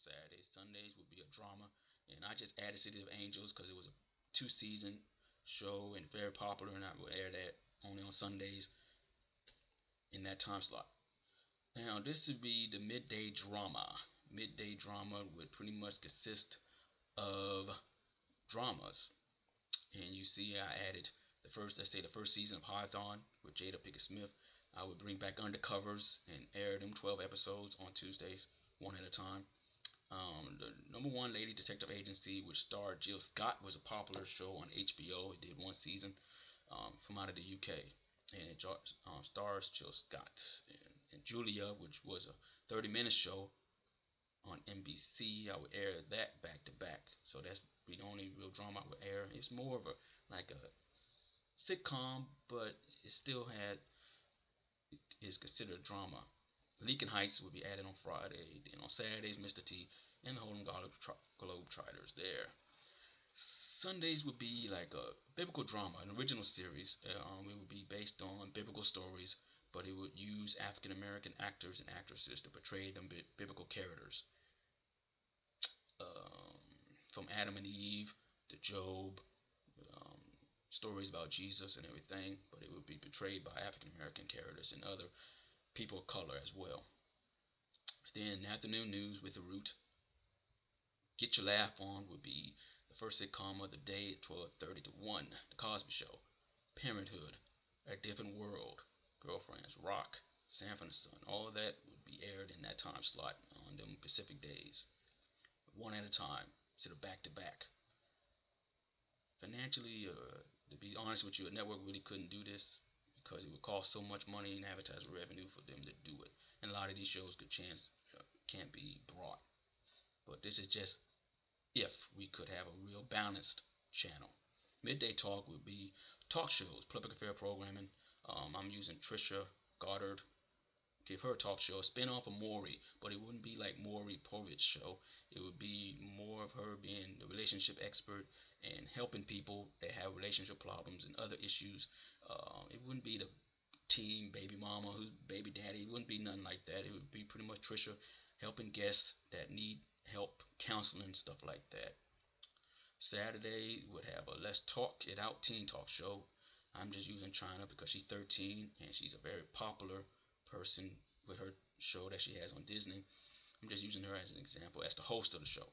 Saturdays. Sundays would be a drama, and I just added City of Angels because it was a two-season show and very popular, and I would air that only on Sundays in that time slot. Now, this would be the midday drama. Midday drama would pretty much consist of dramas. And you see, I added let's say the first season of Python with Jada Pinkett Smith. I would bring back Undercovers and air them 12 episodes on Tuesdays, one at a time. The number one Lady Detective Agency, which starred Jill Scott, was a popular show on HBO. It did one season from out of the UK, and it stars Jill Scott and Julia, which was a 30-minute show on NBC. I would air that back to back, so that's the only real drama I would air. It's more of a like a sitcom, but it still is considered drama. Lincoln Heights would be added on Friday. Then on Saturdays, Mr. T and the Harlem Globetrotters there. Sundays would be like a biblical drama, an original series. It would be based on biblical stories, but it would use African American actors and actresses to portray them biblical characters. Um, from Adam and Eve to Job, um, stories about Jesus and everything, but it would be portrayed by African American characters and other people of color as well. Then afternoon news with the Root. Get Your Laugh On would be the first sitcom of the day at 12:30 to 1. The Cosby Show, Parenthood, A Different World, Girlfriends, Rock, Sanford and Son. All of that would be aired in that time slot on them Pacific days, one at a time, instead of back to back. Financially, to be honest with you, a network really couldn't do this because it would cost so much money in advertising revenue for them to do it, and a lot of these shows can't be brought. But this is just if we could have a real balanced channel. Midday Talk would be talk shows, public affair programming. I'm using Trisha Goddard. Give her a talk show, a spin-off of Maury, but it wouldn't be like Maury Povich's show. It would be more of her being the relationship expert and helping people that have relationship problems and other issues. It wouldn't be the teen baby mama who's baby daddy. It wouldn't be nothing like that. It would be pretty much Trisha helping guests that need help, counseling, stuff like that. Saturday would have a Let's Talk It Out teen talk show. I'm just using China because she's 13 and she's a very popular person with her show that she has on Disney. I'm just using her as an example as the host of the show.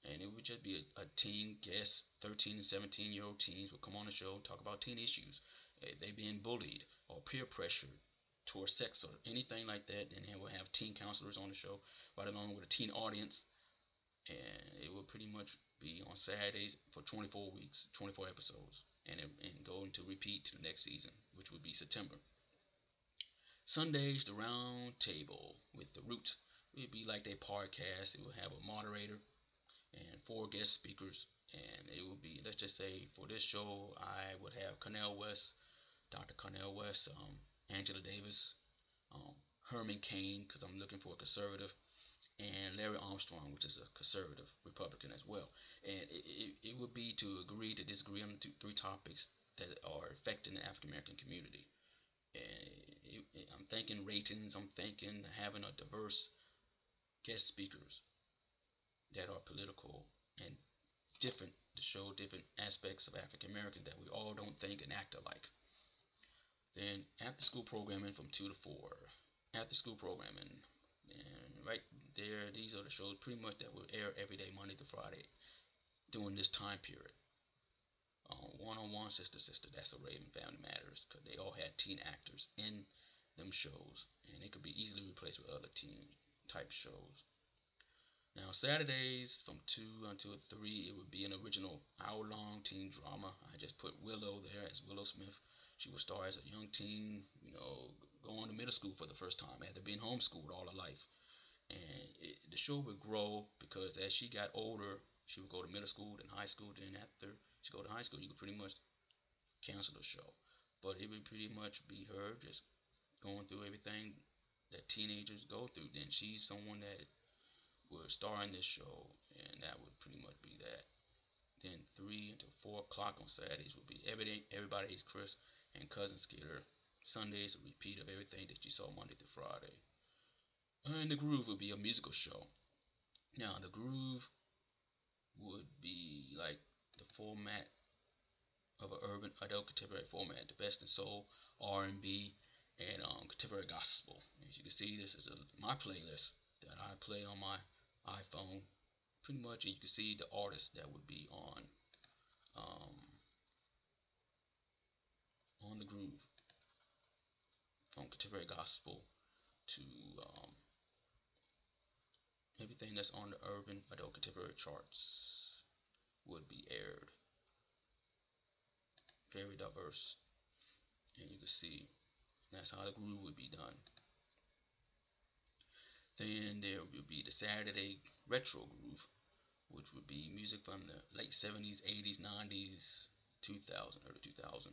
And it would just be a teen guest, 13 and 17-year-old teens would come on the show and talk about teen issues. They being bullied or peer pressured towards sex or anything like that. And then we'll have teen counselors on the show right along with a teen audience. And it will pretty much be on Saturdays for 24 weeks, 24 episodes, and go into repeat to the next season, which would be September. Sundays, the round table with the Root. It would be like their podcast. It would have a moderator and four guest speakers, and it would be, let's just say, for this show, I would have Cornel West, Dr. Cornel West, Angela Davis, Herman Cain, because I'm looking for a conservative, and Larry Armstrong, which is a conservative Republican as well. And it would be to agree to disagree on three topics that are affecting the African American community. And I'm thinking ratings. I'm thinking having a diverse guest speakers that are political and different to show different aspects of African Americans that we all don't think and act alike. Then after school programming from 2 to 4. After school programming. And right there, these are the shows pretty much that will air every day, Monday to Friday, during this time period. One-on-one, sister, sister, that's a Raven Family Matters, because they all had teen actors in them shows, and it could be easily replaced with other teen type shows. Now Saturdays from 2 until 3, it would be an original hour-long teen drama. I just put Willow there as Willow Smith. She would star as a young teen, going to middle school for the first time after being homeschooled all her life. And the show would grow because as she got older, she would go to middle school, then high school, then after she go to high school, you could pretty much cancel the show. But it would pretty much be her just going through everything that teenagers go through. Then she's someone that would star in this show, and that would pretty much be that. Then 3 until 4 o'clock on Saturdays would be Everybody Hates Chris and Cousin Skeeter. Sundays a repeat of everything that you saw Monday through Friday. And The Groove would be a musical show. Now the groove would be like the format of an urban adult contemporary format, the best in soul, R&B, and contemporary gospel. As you can see, this is my playlist that I play on my iPhone. Pretty much, you can see the artists that would be um, on the groove, from contemporary gospel to um, everything that's on the urban adult contemporary charts would be aired. Very diverse, and you can see that's how the groove would be done. Then there would be the Saturday retro groove, which would be music from the late 70s, 80s, 90s, 2000, early 2000.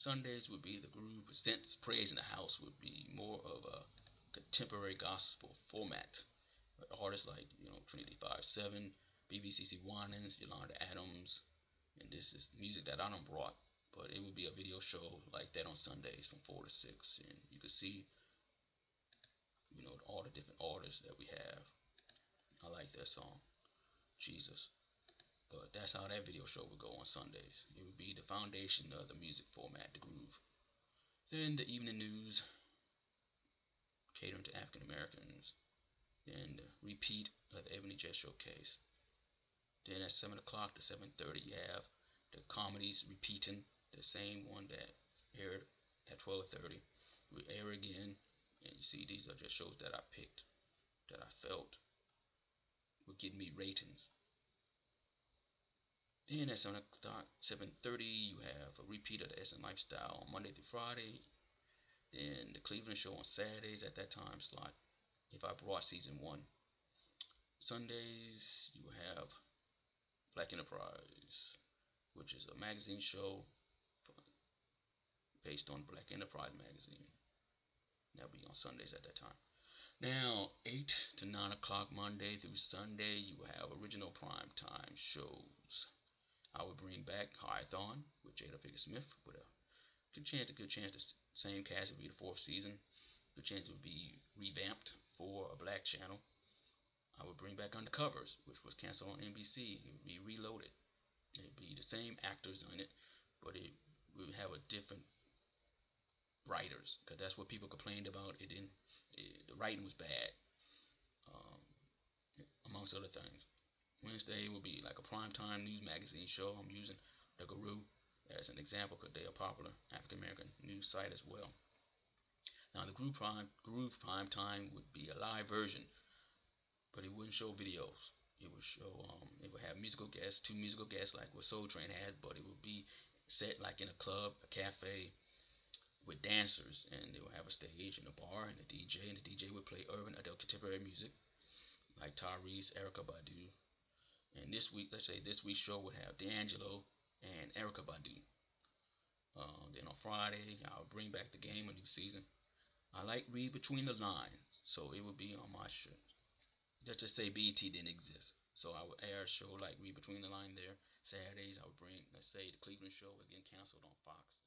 Sundays would be the groove. Since Praise in the House would be more of a contemporary gospel format. Artists like Trinity 5-7, BBCC Winans, Yolanda Adams, and this is music that I don't brought, but it would be a video show like that on Sundays from 4 to 6, and you can see all the different artists that we have. I like that song, Jesus. But that's how that video show would go on Sundays. It would be the foundation of the music format, the groove. Then the evening news, catering to African Americans. Then the repeat of the Ebony Jet Showcase. Then at 7 o'clock to 7:30, you have the comedies repeating the same one that aired at 12:30. We air again, and you see these are just shows that I picked that I felt would give me ratings. Then at 7 o'clock, 7:30, you have a repeat of the Essence Lifestyle on Monday through Friday. Then the Cleveland Show on Saturdays at that time slot, if I brought season 1. Sundays, you have Black Enterprise, which is a magazine show based on Black Enterprise magazine. That'll be on Sundays at that time. Now, 8 to 9 o'clock Monday through Sunday, you have original prime time shows. I would bring back Highathon with Jada Pinkett Smith with a good chance the same cast would be the 4th season. Good chance it would be revamped for a black channel. I would bring back Undercovers, which was canceled on NBC. It would be reloaded. It would be the same actors in it, but it would have a different writers, because that's what people complained about. The writing was bad, um, amongst other things. Wednesday will be like a primetime news magazine show. I'm using the Guru as an example because they are a popular African American news site as well. Now the Groove Prime Time would be a live version, but it wouldn't show videos. It would have musical guests, 2 musical guests like what Soul Train had, but it would be set like in a club, a cafe, with dancers, and they would have a stage and a bar and a DJ, and the DJ would play urban adult contemporary music like Tyrese, Erykah Badu. And this week, let's say this week's show would have D'Angelo and Erykah Badu. Then on Friday, I'll bring back the game, a new season. I like Read Between the Lines, so it would be on my show. Let's just say BET didn't exist, so I would air a show like Read Between the Lines there. Saturdays, I would bring, let's say, the Cleveland Show was getting canceled on Fox.